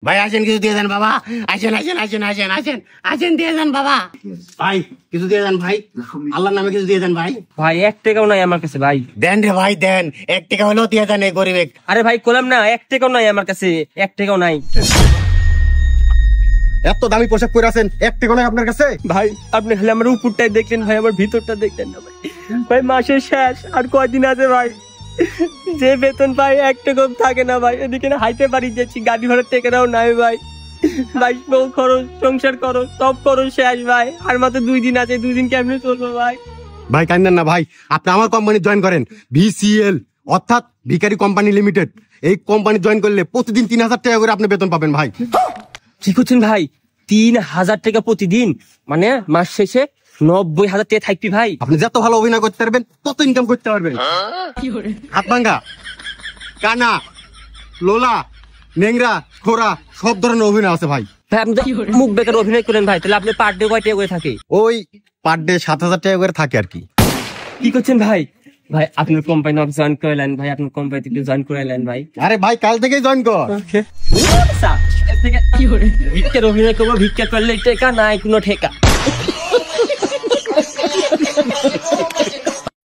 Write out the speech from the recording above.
ভাই আসেন, কিছু দিয়ে দেন বাবা। আসেন আসেন আসেন আসেন আসেন আসেন, দিয়ে দেন বাবা। ভাই কিছু দিয়ে দেন ভাই, আল্লাহর নামে কিছু দিয়ে দেন ভাই। ভাই 1 টাকাও নাই আমার কাছে ভাই। দেন রে ভাই দেন, 1 টাকা হলেও দিয়ে দেন এই গরিবে। আরে ভাই কলাম না 1 টাকাও নাই আমার কাছে, 1 টাকাও নাই। এত দামি পোশাক পরে আছেন, 1 টাকা নাই আপনার কাছে? ভাই আপনি খালি আমার উপরটাই দেখলেন ভাই, আমার ভিতরটা দেখলেন না ভাই। ভাই মাসের শেষ, আর কয়দিন আছে ভাই? যে বেতন পাই 1 টাকাও থাকে না ভাই। এদিকে না হাইতে বাড়ি যাচ্ছি, গাড়ি ভাড়ার টাকাটাও নাই ভাই। ভাই বউ খরচ, সংসার খরচ, সব খরচ শেষ ভাই। আর মাত্র 2 দিন আছে, 2 দিন কেমনে চলবো ভাই? ভাই কান্দেন না ভাই, আপনি আমার কোম্পানি জয়েন করেন, VCL অর্থাৎ ভিখারি কোম্পানি লিমিটেড। এই কোম্পানি জয়েন করলে প্রতিদিন 3000 টাকা করে আপনি বেতন পাবেন ভাই। কি করছেন ভাই? 3000 টাকা প্রতিদিন, মানে মাস শেষে 90,000 টাকা থাকবি ভাই। আপনি যত ভালো অভিনয় করতে পারবেন তত ইনকাম করতে পারবেন। হাত ভাঙ্গা, কানা, লোলা, নেংরা, খোরা সব ধরনের অভিনয় আছে ভাই। ভাই আপনি তো মুখ বেকার অভিনয় করেন ভাই, তাহলে আপনি পার ডে কয় টাকা করে থাকে? ওই পার ডে 7000 টাকা করে থাকে আর কি। কি করছেন ভাই? ভাই আপনার কোম্পানি জয়েন করাইলেন ভাই, আপনার কোম্পানি থেকে জয়েন করাইলেন ভাই। আরে ভাই কাল থেকেই জয়েন কর। ভিক্ষার অভিনয় করবো, ভিক্ষা করলে টেকা নাই কোনো ঠেকা।